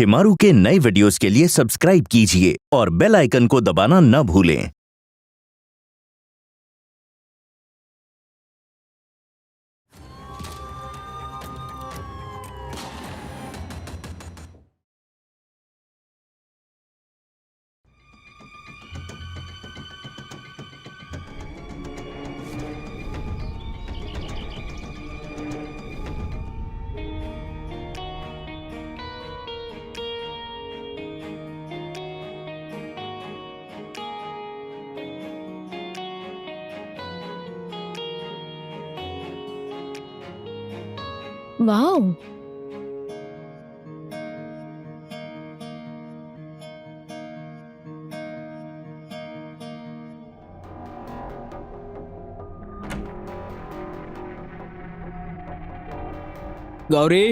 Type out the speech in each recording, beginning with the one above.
शिमारू के नए वीडियोस के लिए सब्सक्राइब कीजिए और बेल आइकन को दबाना न भूलें। వావ్! గౌరీ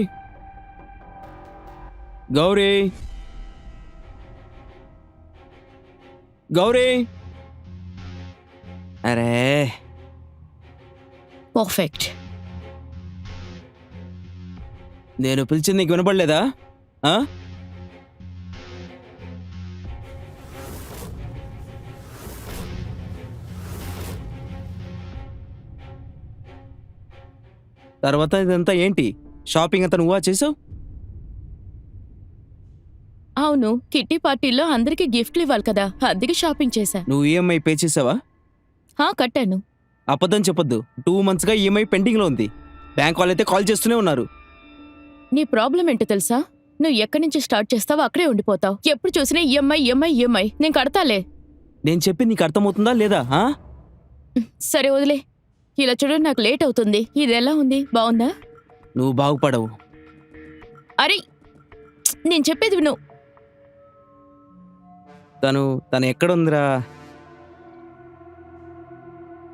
గౌరీ గౌరీ అరే పర్ఫెక్ట్. నేను పిలిచింది నీకు వినపడలేదా? తర్వాత ఇదంతా ఏంటి? షాపింగ్ అంతా నువ్వా చేసావు? అవును, కిట్టి పార్టీలో అందరికి గిఫ్ట్లు ఇవ్వాలి కదా, అందుకే షాపింగ్ చేశా. నువ్వు ఈఎంఐ పే చేసావా? కట్టాను. అబద్ధం చెప్పొద్దు. 2 monthsగా ఈఎంఐ పెండింగ్లో ఉంది. బ్యాంక్ వాళ్ళైతే కాల్ చేస్తూనే ఉన్నారు. నీ ప్రాబ్లం ఏంటో తెలుసా? నువ్వు ఎక్కడి నుంచి స్టార్ట్ చేస్తావో అక్కడే ఉండిపోతావు. ఎప్పుడు చూసినా ఈఎంఐ. నేను కడతాలే. నేను చెప్పింది నీకు అర్థమవుతుందా లేదా? సరే వదిలే. ఇలా చూడు, నాకు లేట్ అవుతుంది. ఇది ఎలా ఉంది? బాగుందా? నువ్వు బాగుపడవు. అరే, నేను చెప్పేది విను. తను ఎక్కడుందిరా?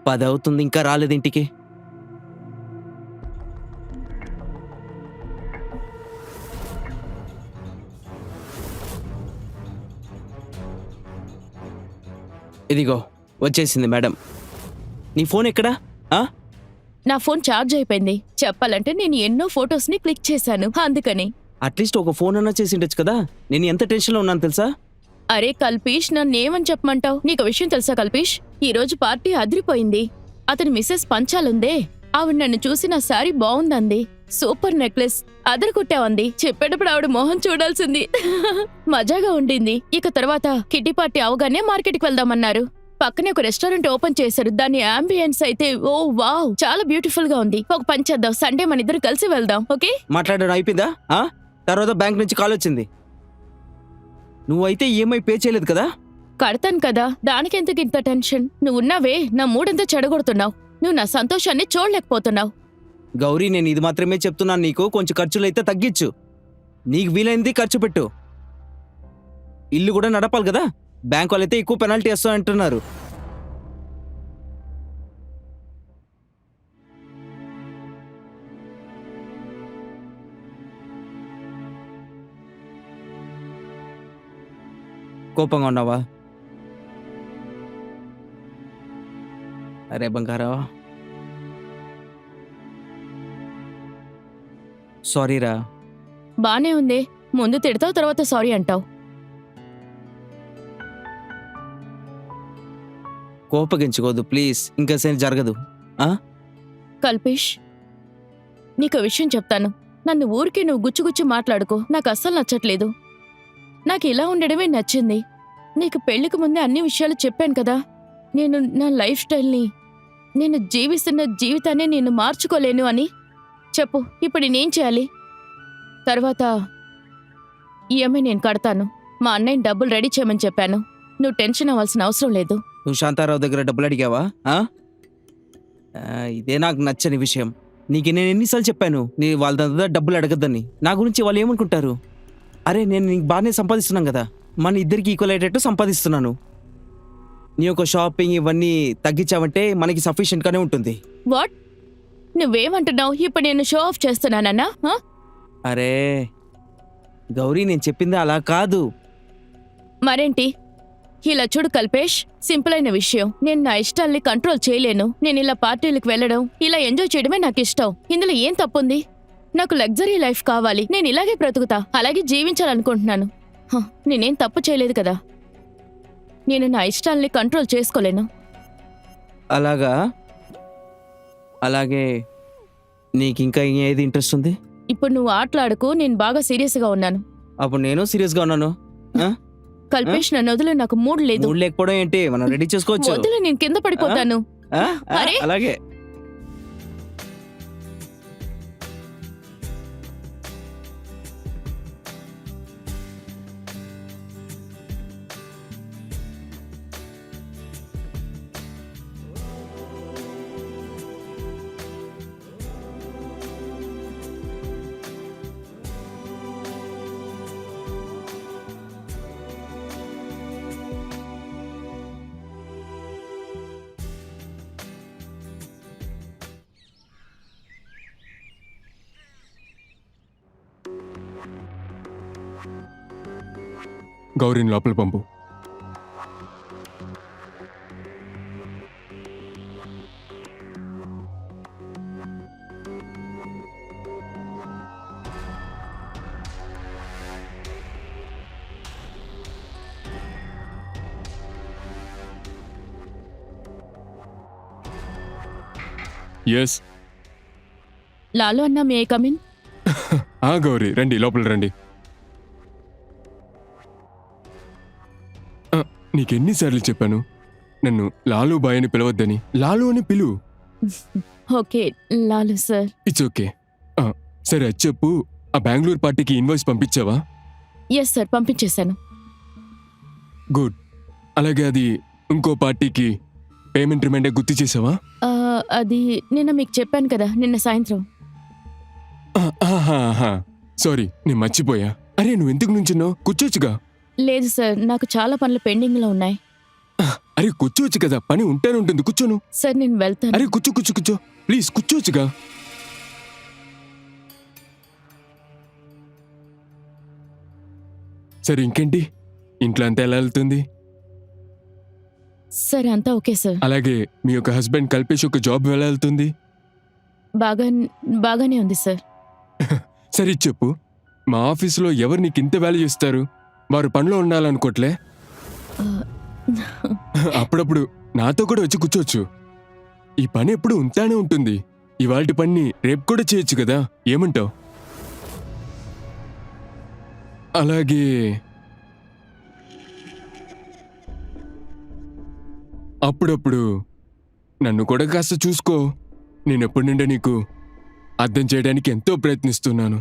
10 అవుతుంది, ఇంకా రాలేదు ఇంటికి. ఇదిగో వచ్చేసింది మేడం. నీ ఫోన్ ఎక్కడా? నా ఫోన్ ఛార్జ్ అయిపోయింది. చెప్పాలంటే నేను ఎన్నో ఫొటోస్ని క్లిక్ చేశాను, అందుకని. అట్లీస్ట్ ఒక ఫోన్ అన్నా చేసి ఉండొచ్చు కదా. నేను ఎంత టెన్షన్లో ఉన్నాను తెలుసా? అరే కల్పీష్, నన్నేమని చెప్పమంటావు? నీకు విషయం తెలుసా కల్పీష్? ఈ రోజు పార్టీ అదిరిపోయింది. అతని మిస్సెస్ పంచాలుందే, ఆవిడ నన్ను చూసి నా శారీ బాగుందంది, సూపర్ నెక్లెస్ అదరకొట్టావంది. చెప్పేటప్పుడు ఆవిడ మొహం చూడాల్సింది. మజాగా ఉండింది. ఇక తర్వాత కిట్టి పార్టీ అవగానే మార్కెట్కి వెళ్దామన్నారు. పక్కనే ఒక రెస్టారెంట్ ఓపెన్ చేశారు. దాని అంబియన్స్ అయితే ఓ వావ్, చాలా బ్యూటిఫుల్ గా ఉంది. ఒక పని చేద్దాం, సండే మన ఇద్దరు కలిసి వెళ్దాం. ఓకే? మాట్లాడడం అయిపోయిందా? తర్వాత బ్యాంక్ నుంచి కాల్ వచ్చింది. నువ్వైతే ఈఎంఐ పే చేయలేదు కదా? కడతాను కదా, దానికెందుకు ఇంత టెన్షన్? నువ్వు ఉన్నావే, నా మూడంతా చెడగొడుతున్నావు. నువ్వు నా సంతోషాన్ని చూడలేకపోతున్నావు. గౌరీ, నేను ఇది మాత్రమే చెప్తున్నాను నీకు. కొంచెం ఖర్చులు అయితే తగ్గించు. నీకు వీలైంది ఖర్చు పెట్టు. ఇల్లు కూడా నడపాలి కదా. బ్యాంక్ వాళ్ళైతే ఎక్కువ పెనాల్టీ వేస్తానంటున్నారు. కోపంగా ఉన్నావా? అరే బంగారా, సారీరా. బానే ఉంది. ముందు తిడతావు, తర్వాత సారీ అంటావు. కోపగించుకోదు ప్లీజ్, ఇంకాసేపు జరగదు. కల్పేష్, నీకు విషయం చెప్తాను. నన్ను ఊరికే నువ్వు గుచ్చుగుచ్చి మాట్లాడుకో. నాకు అస్సలు నచ్చట్లేదు. నాకు ఇలా ఉండడమే నచ్చింది. నీకు పెళ్లికి ముందే అన్ని విషయాలు చెప్పాను కదా. నేను నా లైఫ్ స్టైల్ని, నేను జీవిస్తున్న జీవితాన్ని నేను మార్చుకోలేను అని. చెప్పు, ఇప్పుడు నేనేం చేయాలి? తర్వాత ఈఎంఐ నేను కడతాను. మా అన్నయ్యని డబ్బులు రెడీ చేయమని చెప్పాను. నువ్వు టెన్షన్ అవ్వాల్సిన అవసరం లేదు. నువ్వు శాంతారావు దగ్గర డబ్బులు అడిగావా? ఇదే నాకు నచ్చని విషయం. నీకు నేను ఎన్నిసార్లు చెప్పాను నీ వాళ్ళ దగ్గర డబ్బులు అడగద్దని? నా గురించి వాళ్ళు ఏమనుకుంటారు? అరే, నేను నీకు బాగానే సంపాదిస్తున్నాను కదా. మన ఇద్దరికి ఈక్వల్ అయ్యేటట్టు సంపాదిస్తున్నాను. నీ యొక్క షాపింగ్ ఇవన్నీ తగ్గించావంటే మనకి సఫిషియెంట్గానే ఉంటుంది. వాట్? నువ్వేమంటున్నావు? ఇప్పుడు నేను షో ఆఫ్ చేస్తున్నానన్నా? అరే గౌరీ, నేను చెప్పింది అలా కాదు. మరేంటి? ఇలా చూడు కల్పేష్, సింపుల్ అయిన విషయం. నేను నా ఇష్టాల్ని కంట్రోల్ చేయలేను. నేను ఇలా పార్టీలకు వెళ్ళడం, ఇలా ఎంజాయ్ చేయడమే నాకు ఇష్టం. ఇందులో ఏం తప్పుంది? నాకు లగ్జరీ లైఫ్ కావాలి. నేను ఇలాగే బ్రతుకుతా, అలాగే జీవించాలనుకుంటున్నాను. నేనేం తప్పు చేయలేదు కదా. నేను నా ఇష్టాల్ని కంట్రోల్ చేసుకోలేను. అలాగా? అలాగే నీకు ఇంకా ఏది ఇంట్రెస్ట్ ఉంది? ఇప్పుడు నువ్వు ఆటలాడుకో, నేను బాగా సీరియస్గా ఉన్నాను. అప్పుడు నేను సీరియస్గా ఉన్నాను. కల్పేష్, నన్ను వదిలే, నాకు మూడ్ లేదు. మూడు లేకపోవడం ఏంటి, మనం రెడీ చేసుకోవచ్చు. వదిలే, నేను కింద పడిపోతాను. అరే! అలాగే. గౌరీని లోపల పంపు. ఎస్. లాలు అన్నా, may I come in? Gauri రండి, లోపల రండి. నీకెన్నిసార్లు చెప్పాను నన్ను లాలు బాయ్ అని పిలవద్దని? లాలు అని పిలువు. Okay Lalu sir. It's okay. సరే అది చెప్పు, ఆ బెంగళూరు పార్టీకి ఇన్వాయిస్ పంపించావా? ఎస్ సార్, పంపించేశాను. గుడ్. అలాగే అది ఇంకో పార్టీకి పేమెంట్ రిమైండర్ గుర్తు చేసావా? అది నిన్న మీకు చెప్పాను కదా, నిన్న సాయంత్రం. సారీ, నేను మర్చిపోయా. అరే నువ్వు ఎందుకు నుంచున్నావు? కూర్చోవచ్చుగా. లేదు సార్, నాకు చాలా పనులు పెండింగ్లో ఉన్నాయి. అరే కూర్చోవచ్చు కదా, పని ఉంటానే ఉంటుంది. కూర్చోను. సార్ నేను వెళ్తాను. అరే కూర్చో కూర్చో కూర్చో ప్లీజ్, కూర్చోవచ్చుగా. సరే ఇంకేంటి, ఇంట్లో అంతా ఎలా వెళ్తుంది? సరే అంతా ఓకే సార్. అలాగే మీ యొక్క హస్బెండ్ కల్పేష్ ఒక జాబ్ ఎలా వెళ్తుంది? బాగానే ఉంది సార్. సరే చెప్పు, మా ఆఫీసులో ఎవరు నీకు ఇంత వాల్యూ ఇస్తారు? వారు పనిలో ఉండాలనుకోట్లే? అప్పుడప్పుడు నాతో కూడా వచ్చి కూర్చోవచ్చు. ఈ పని ఎప్పుడు ఉంటానే ఉంటుంది. ఇవాల్టి పని రేపు కూడా చేయొచ్చు కదా, ఏమంటావు? అలాగే అప్పుడప్పుడు నన్ను కూడా కాస్త చూసుకో. నేనెప్పటి నుండే నీకు అర్థం చేయడానికి ఎంతో ప్రయత్నిస్తున్నాను,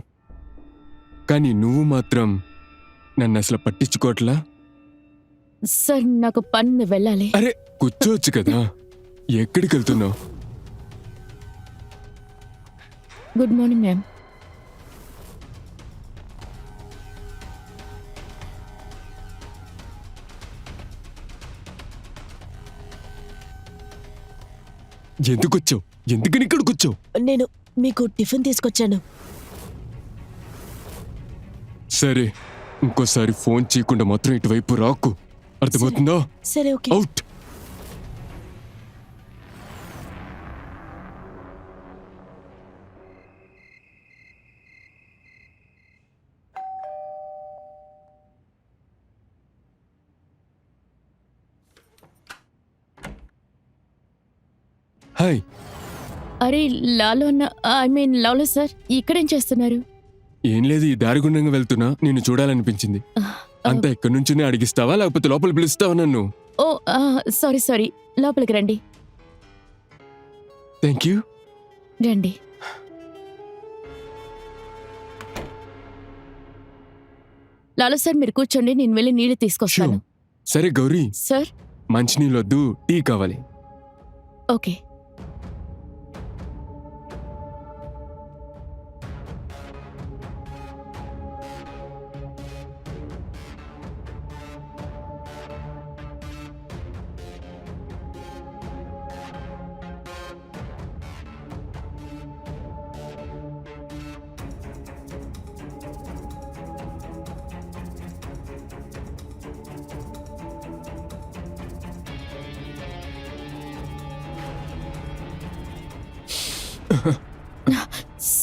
కానీ నువ్వు మాత్రం నన్ను అసలు పట్టించుకోవట్లా. సార్ నాకు పని వెళ్ళాలి. అరే కూర్చోవచ్చు కదా, ఎక్కడికి వెళ్తున్నావు? Good morning ma'am. ఎందుకు వచ్చావు? ఎందుకని ఇక్కడికి వచ్చావు? నేను మీకు టిఫిన్ తీసుకొచ్చాను. సరే, ఇంకోసారి ఫోన్ చేయకుండా మాత్రం ఇటువైపు రాకు, అర్థమవుతుందా? సరే ఓకే. అవుట్. హాయ్. అరే లాలు అన్న, లాలు సార్, ఇక్కడేం చేస్తున్నారు? ఏం లేదు, ఈ దారి గుండంగా వెళ్తున్నా, నిన్ను చూడాలనిపించింది. అంతా ఎక్కడి నుంచినే అడిగిస్తావా లేకపోతే లోపల పిలుస్తావా నన్ను? ఓ సారీ, లోపలికి రండి. Thank you. రండి. లాలు సార్ మీరు కూర్చోండి, నేను వెళ్ళి నీళ్లు తీసుకొస్తాను. సరే గౌరీ, సార్. మంచినీళ్ళొద్దు, టీ కావాలి. ఓకే.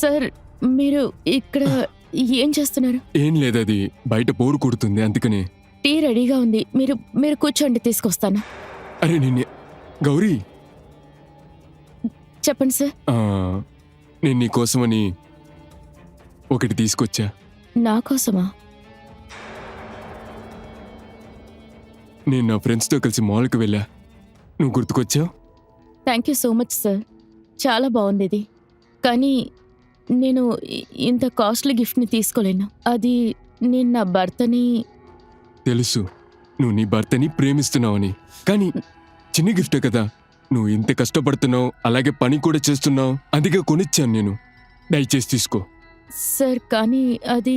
సార్ మీరు ఇక్కడ ఏం చేస్తున్నారు? ఏం లేదు, అది బయట బోరు కొడుతుంది అందుకని. టీ రెడీగా ఉంది. మీరు మీరు కూర్చోండి, తీసుకొస్తాను. అరే నిన్నే గౌరీ, చెప్పండి సార్. నేను నీ కోసమని ఒకటి తీసుకొచ్చా. నా కోసమా? నేను నా ఫ్రెండ్స్తో కలిసి మాల్కి వెళ్ళా, నువ్వు గుర్తుకొచ్చావు. Thank you so much sir. చాలా బాగుంది ఇది. కానీ నేను ఇంత కాస్ట్లీ గిఫ్ట్ని తీసుకోలేను. అది నేను నా భర్తని. తెలుసు నువ్వు నీ భర్తని ప్రేమిస్తున్నావని, కానీ చిన్న గిఫ్టే కదా. నువ్వు ఇంత కష్టపడుతున్నావు, అలాగే పని కూడా చేస్తున్నావు, అందుకే కొనిచ్చాను నేను. దయచేసి తీసుకో. సార్ కానీ అది.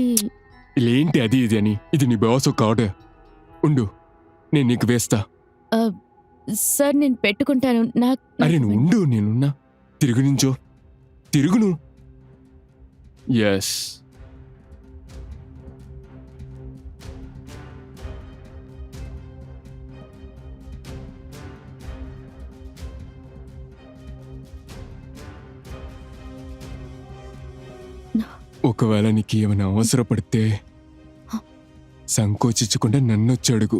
ఇలేంటి అది ఇది అని? ఇది నీ బాస్ ఒక ఆర్డర్. ఉండు, నేను నీకు వేస్తా. ఆ, సార్ నేను పెట్టుకుంటాను. అరే నువ్వు ఉండు, నేనున్నా. తిరుగు నుంచో, తిరుగును. ఎస్. ఒకవేళ నీకు ఏమైనా అవసరపడితే సంకోచించకుండా నన్నొచ్చి అడుగు.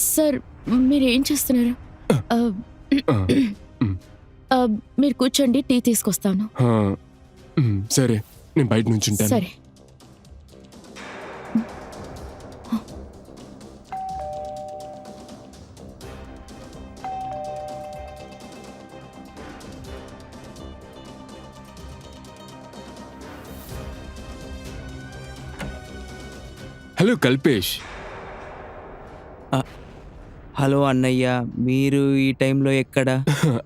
సార్ మీరేం చేస్తున్నారు? ఆ, ఆ, మీరు కూర్చోండి, టీ తీసుకొస్తాను. సరే, నేను బయట నుంచి ఉంటాను. సరే. హలో కల్పేష్. హలో అన్నయ్య, మీరు ఈ టైంలో ఎక్కడ?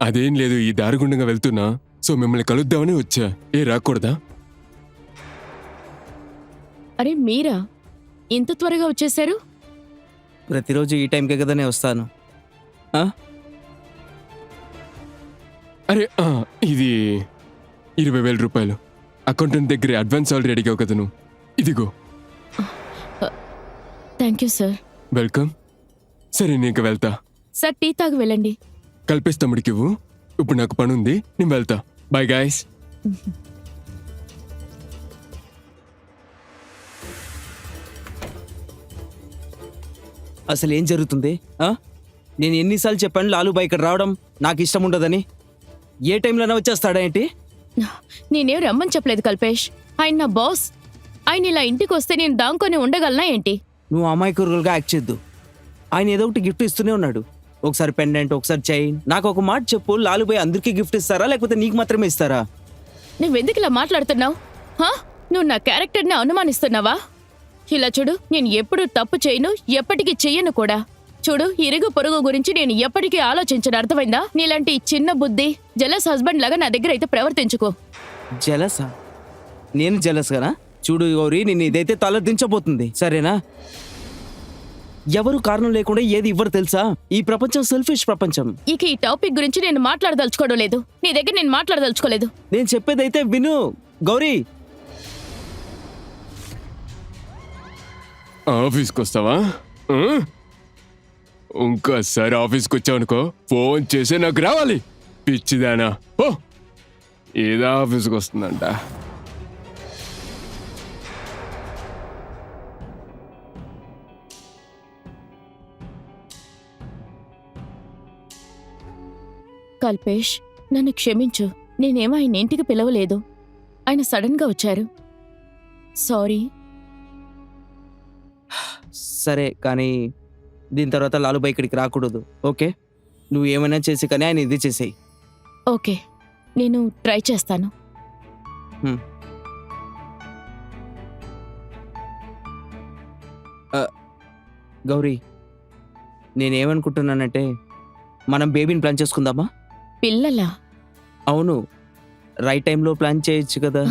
అదేం లేదు, ఈ దారిగుండంగా వెళ్తున్నా, సో మిమ్మల్ని కలుద్దామని వచ్చా. రాకూడదా? అరే మీరా, ఇంత త్వరగా వచ్చేసారు? ప్రతిరోజు ఈ టైంకే కదా నేను వస్తాను. అరే ఇది 20,000 రూపాయలు. అకౌంటెంట్ దగ్గర అడ్వాన్స్ ఆల్రెడీ అడిగావు కదా నువ్వు. ఇదిగో. Thank you sir. వెల్కమ్. సరే నీకు వెళ్తా. సార్ టీ తాగి వెళ్ళండి. కల్పేష్ తమ్ముడికి ఇవ్వు. ఇప్పుడు నాకు పని ఉంది, నేను వెళ్తా. Bye guys. అసలు ఏం జరుగుతుంది? నేను ఎన్నిసార్లు చెప్పాను లాలుబాయ్ ఇక్కడ రావడం నాకు ఇష్టం ఉండదని. ఏ టైంలోనే వచ్చేస్తాడా ఏంటి? నేనేం రమ్మని చెప్పలేదు కల్పేష్. ఆయన నా బాస్. ఆయన ఇలా ఇంటికి వస్తే నేను దాంకొని ఉండగలనా ఏంటి? నువ్వు అమాయకురుగా యాక్ట్ చేద్దు. ఆయన ఏదో ఒకటి గిఫ్ట్ ఇస్తూనే ఉన్నాడు. ఒకసారి పెండెంట్, ఒకసారి చైన్. నాకు ఒక మాట చెప్పు, లాలుబాయ్ అందరికీ గిఫ్ట్ ఇస్తారా లేకపోతే నీకు మాత్రమే ఇస్తారా? నువ్వెందుకు ఇలా మాట్లాడుతున్నావు? నువ్వు నా క్యారెక్టర్ని అనుమానిస్తున్నావా? ఇలా చూడు, నేను ఎప్పుడు తప్పు చేయను, ఎప్పటికీ చెయ్యను కూడా. చూడు, ఇరుగు పొరుగు గురించి నేను ఎప్పటికీ ఆలోచించను, అర్థమైందా? నీలాంటి చిన్న బుద్ధి జలస్ హస్బెండ్ లాగా నా దగ్గర అయితే ప్రవర్తించుకో. జలసా? నేను జలస్గానా? చూడు గౌరీ, నిన్ను ఇదైతే తలదించబోతుంది, సరేనా? ఎవరు కారణం లేకుండా ఏది ఇవ్వరు తెలుసా? ఈ ప్రపంచం సెల్ఫిష్ ప్రపంచం. ఇక ఈ టాపిక్ గురించి నేను మాట్లాడదలుచుకోవడం లేదు. నీ దగ్గర నేను మాట్లాడదలుచుకోలేదు. నేను చెప్పేదైతే విను గౌరీ. ఆఫీస్కి వస్తావా? ఇంకోసారి ఆఫీస్కి వచ్చావనుకో, ఫోన్ చేసి నాకు రావాలి. పిచ్చిదానా, ఓ ఏదో ఆఫీస్కి వస్తుందంట. కల్పేష్, నన్ను క్షమించు. నేనేమో ఆయన ఇంటికి పిలవలేదు. ఆయన సడన్ గా వచ్చారు. సారీ. సరే, కానీ దీని తర్వాత లాలుబాయ్ ఇక్కడికి రాకూడదు, ఓకే? నువ్వు ఏమైనా చేసి కానీ ఆయన ఇది చేసేయి. ఓకే, నేను ట్రై చేస్తాను. గౌరీ, నేనేమనుకుంటున్నానంటే మనం బేబీని ప్లాన్ చేసుకుందామా? పిల్లలా? అవును, రైట్ టైంలో ప్లాన్ చేయొచ్చు కదా.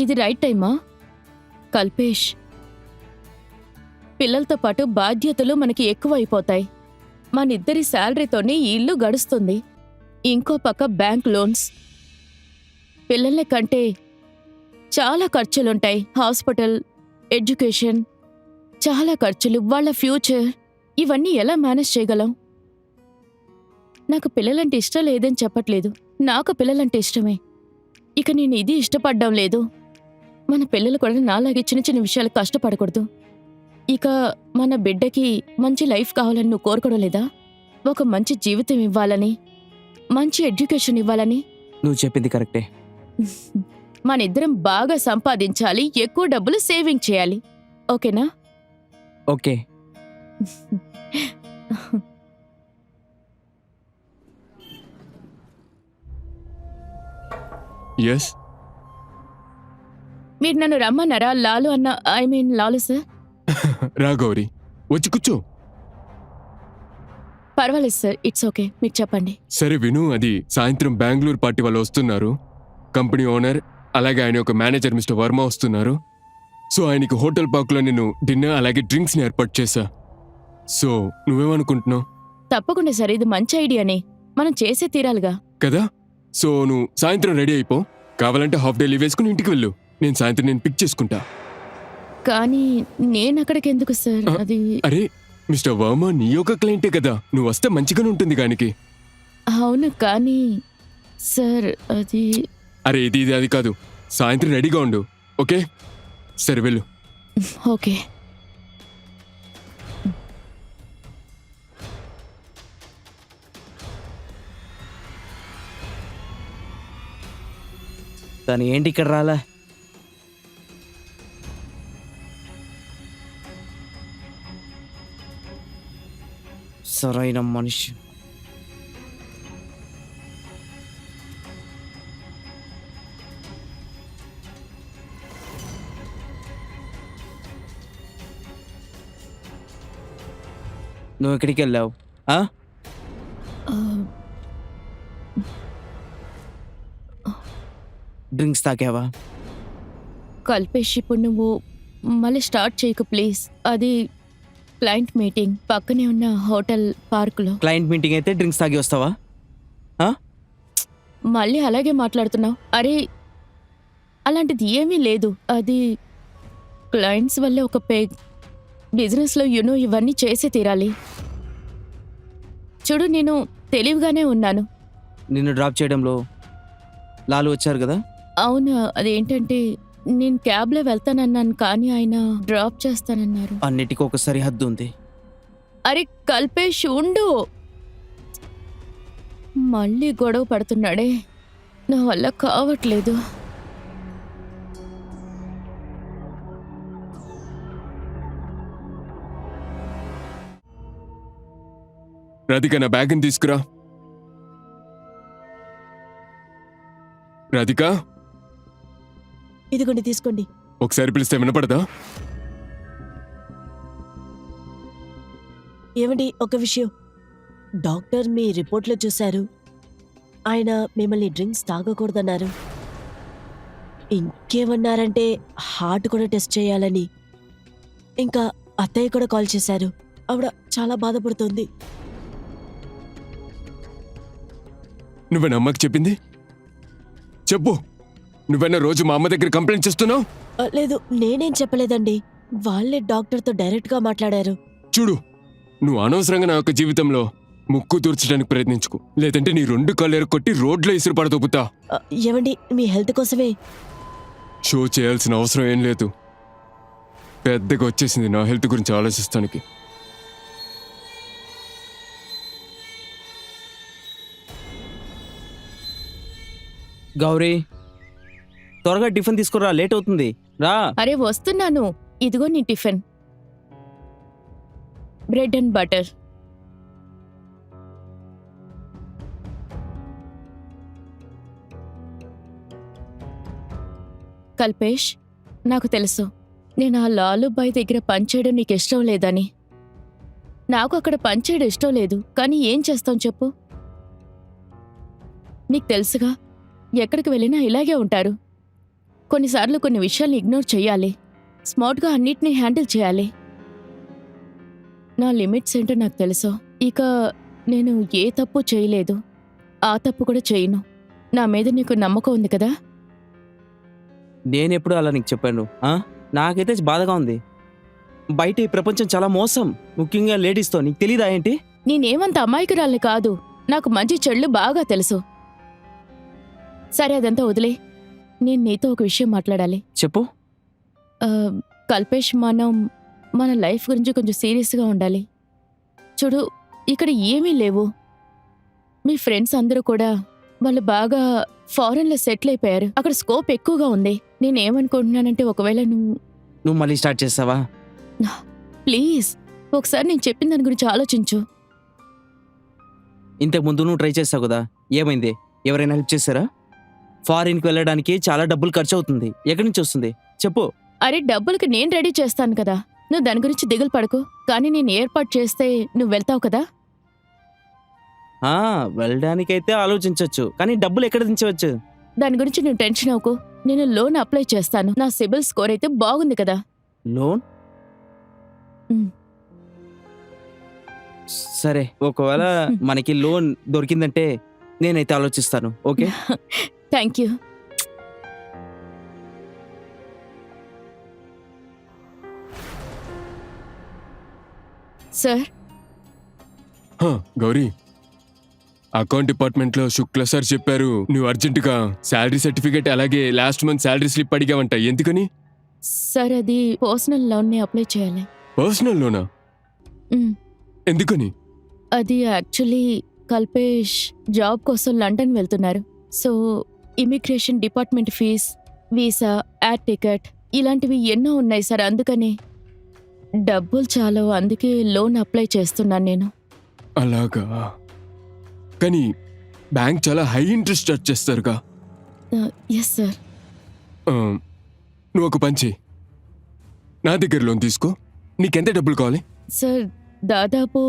ఇది రైట్ టైమా? కల్పేష్, పిల్లలతో పాటు బాధ్యతలు మనకి ఎక్కువ అయిపోతాయి. మనిద్దరి శాలరీతోనే ఈ ఇల్లు గడుస్తుంది. ఇంకో పక్క బ్యాంక్ లోన్స్. పిల్లల కంటే చాలా ఖర్చులుంటాయి. హాస్పిటల్, ఎడ్యుకేషన్, చాలా ఖర్చులు, వాళ్ళ ఫ్యూచర్. ఇవన్నీ ఎలా మేనేజ్ చేయగలం? నాకు పిల్లలంటే ఇష్టం లేదని చెప్పట్లేదు. నాకు పిల్లలంటే ఇష్టమే. ఇక నేను ఇది ఇష్టపడ్డం లేదు. మన పిల్లలు కూడా నాలాగే చిన్న చిన్న విషయాలు కష్టపడకూడదు. ఇక మన బిడ్డకి మంచి లైఫ్ కావాలని నువ్వు కోరుకోవడం లేదా? ఒక మంచి జీవితం ఇవ్వాలని, మంచి ఎడ్యుకేషన్ ఇవ్వాలని. నువ్వు చెప్పింది కరెక్టే. మనిద్దరం బాగా సంపాదించాలి, ఎక్కువ డబ్బులు సేవింగ్ చేయాలి. ఓకేనా? ఓకే. ఎస్. మీరు నన్ను రమ్మన్నారా? లాలు అన్న, ఐ మీన్ లాలు సార్. రా గౌరీ, వచ్చి కూర్చో. పర్వాలేదు సార్, ఇట్స్ ఓకే, మీరు చెప్పండి. సరే విను, అది సాయంత్రం బెంగళూరు పార్టీ వాళ్ళు వస్తున్నారు. కంపెనీ ఓనర్ అలాగే ఆయన ఒక మేనేజర్ మిస్టర్ వర్మ వస్తున్నారు. సో ఆయనకి హోటల్ పార్క్లో నేను డిన్నర్ అలాగే డ్రింక్స్ని ఏర్పాటు చేశా. సో నువ్వేమనుకుంటున్నావు? తప్పకుండా సార్, ఇది మంచి ఐడియానే. మనం చేసే తీరాలిగా. కదా. సో నువ్వు సాయంత్రం రెడీ అయిపో. కావాలంటే హాఫ్ డే లీవ్ వేసుకుని ఇంటికి వెళ్ళు. నేను సాయంత్రం నేను పిక్ చేసుకుంటా. కానీ నేను అక్కడికి ఎందుకు సార్? అది అరే మిస్టర్ వర్మ నీ యొక్క క్లయింటే కదా, నువ్వు వస్తే మంచిగానే ఉంటుంది గానికి. అవును, కానీ సార్ అది అరే ఇది అది కాదు, సాయంత్రం రెడీగా ఉండు. ఓకే సరే వెళ్ళు. ఓకే. తను ఏంటి ఇక్కడ రాలా? సరైన మనిషి. నువ్వు ఎక్కడికి వెళ్ళావు? ఆ, డ్రింక్స్ తాకావా? కల్పేష్, ఇప్పుడు నువ్వు మళ్ళీ స్టార్ట్ చేయకు ప్లీజ్. అది క్లయింట్ మీటింగ్ పక్కనే ఉన్న హోటల్ పార్కులో. క్లయింట్ మీటింగ్ అయితే డ్రింక్స్ తాగి వస్తావా? మళ్ళీ అలాగే మాట్లాడుతున్నావు. అరే అలాంటిది ఏమీ లేదు. అది క్లయింట్స్ వల్లే ఒక పేగ్. బిజినెస్లో ఇవన్నీ చేసే తీరాలి. చూడు, నేను తెలివిగానే ఉన్నాను. నిన్ను డ్రాప్ చేయడంలో లాలు వచ్చారు కదా? అవును, అదేంటంటే నేను క్యాబ్లో వెళ్తానన్నాను, కానీ ఆయన డ్రాప్ చేస్తానన్నారు. అన్నిటికీ ఒక సరిహద్దు ఉంది. అరే కల్పేష్ ఉండు, మళ్ళీ గొడవ పడుతున్నాడే, నా వల్ల కావట్లేదు. రాధిక నా బ్యాగ్ని తీసుకురా. రాధిక ఇదిగోండి, తీసుకోండి. ఒకసారి పిలిస్తే వినపడదా? ఏమండి, ఒక విషయం. డాక్టర్ మీ రిపోర్ట్లో చూశారు. ఆయన మిమ్మల్ని డ్రింక్స్ తాగకూడదన్నారు. ఇంకేమన్నారంటే హార్ట్ కూడా టెస్ట్ చేయాలని. ఇంకా అత్తయ్య కూడా కాల్ చేశారు. ఆవిడ చాలా బాధపడుతుంది. నువ్వేనా అమ్మకి చెప్పింది? చెప్పు. నువ్వైనా రోజు మా అమ్మ దగ్గర కంప్లైంట్ చేస్తున్నావు? లేదు, నేనేం చెప్పలేదండి. వాళ్ళే డాక్టర్తో డైరెక్ట్గా మాట్లాడారు. చూడు, నువ్వు అనవసరంగా నా యొక్క జీవితంలో ముక్కు తూర్చడానికి ప్రయత్నించుకో, లేదంటే నీ 2 కాళ్ళు ఎరగొట్టి రోడ్లో ఇసురు పడతోపుతా. ఏమండి, మీ హెల్త్ కోసమే. షో చేయాల్సిన అవసరం ఏం లేదు. పెద్దగా వచ్చేసింది నా హెల్త్ గురించి ఆలోచిస్తానికి. గౌరీ, త్వరగా టిఫిన్ తీసుకురా, లేట్ అవుతుంది. రా. అరే వస్తున్నాను, ఇదిగో నీ tiffin. Bread and butter. Kalpesh, నాకు తెలుసు నేను ఆ లాలుబాయ్ దగ్గర పనిచేయడం నీకు ఇష్టం లేదని. నాకు అక్కడ పనిచేయడం ఇష్టం లేదు, కానీ ఏం చేస్తాం చెప్పు? నీకు తెలుసుగా, ఎక్కడికి వెళ్ళినా ఇలాగే ఉంటారు. కొన్నిసార్లు కొన్ని విషయాల్ని ఇగ్నోర్ చెయ్యాలి. స్మార్ట్గా అన్నిటినీ హ్యాండిల్ చేయాలి. నా లిమిట్స్ ఏంటో నాకు తెలుసు. ఇక నేను ఏ తప్పు చేయలేదు, ఆ తప్పు కూడా చేయను. నా మీద నీకు నమ్మకం ఉంది కదా? నేనెప్పుడు అలా నీకు చెప్పాను? నాకైతే బాధగా ఉంది. బయట ఈ ప్రపంచం చాలా మోసం, ముఖ్యంగా లేడీస్తో. నీకు తెలీదా ఏంటి? నేనేమంత అమాయకురాల్ని కాదు, నాకు మంచి చెళ్ళు బాగా తెలుసు. సరే, అదంతా వదిలే. నేను నీతో ఒక విషయం మాట్లాడాలి. చెప్పు. ఆ, కల్పేష్, మన లైఫ్ గురించి కొంచెం సీరియస్గా ఉండాలి. చూడు, ఇక్కడ ఏమీ లేవు. మీ ఫ్రెండ్స్ అందరూ కూడా వాళ్ళు బాగా ఫారెన్లో సెటిల్ అయిపోయారు. అక్కడ స్కోప్ ఎక్కువగా ఉంది. నేనేమనుకుంటున్నానంటే ఒకవేళ నువ్వు మళ్ళీ స్టార్ట్ చేస్తావా? ప్లీజ్ ఒకసారి నేను చెప్పిన దాని గురించి ఆలోచించు. ఇంతకు ముందు నువ్వు ట్రై చేస్తావు కదా, ఏమైంది? ఎవరైనా హెల్ప్ చేశారా? ఫారిన్కి వెళ్ళడానికి చాలా డబ్బులు ఖర్చు అవుతుంది. ఎక్కడి నుంచి వస్తుంది చెప్పు. అరే, డబ్బులకి నేను రెడీ చేస్తాను కదా, నువ్వు దాని గురించి దిగులు పడకు. కానీ నేను ఏర్పాటు చేస్తే నువ్వు వెళ్తావు కదా. వెళ్ళడానికైతే ఆలోచించవచ్చు, కానీ డబ్బులు ఎక్కడ దించవచ్చు? దాని గురించి నువ్వు టెన్షన్ అవ్వకు. నేను లోన్ అప్లై చేస్తాను. నా సిబిల్ స్కోర్ అయితే బాగుంది కదా. లోన్? సరే, ఒకవేళ మనకి లోన్ దొరికిందంటే నేనైతే ఆలోచిస్తాను. ఓకే. Thank you. సార్, హా, గౌరీ, అకౌంట్ డిపార్ట్మెంట్లో శుక్ల సార్ చెప్పారు నువ్వు అర్జెంటుగా శాలరీ సర్టిఫికేట్ అలాగే లాస్ట్ మంత్ శాలరీ స్లిప్ అడిగావంట. ఎందుకని? సార్, అది పర్సనల్ లోన్ని అప్లై చేయాలి. పర్సనల్ లోనా? మ్, ఎందుకని? అది యాక్చువల్లీ కల్పేష్ జాబ్ కోసం లండన్ వెళ్తున్నారు. So immigration department fees, visa, air ticket ఇలాంటివి ఎన్నో ఉన్నాయి సార్. అందుకని డబ్బులు చాలు, అందుకే లోన్ అప్లై చేస్తున్నాను నేను. అలాగా? కానీ బ్యాంక్ చాలా హై ఇంట్రెస్ట్ చార్జ్ చేస్తారుగా. Yes sir. నువ్వు ఒక పని చెయ్యి, నా దగ్గర లోన్ తీసుకో. నీకెంత డబ్బులు కావాలి? సార్, దాదాపు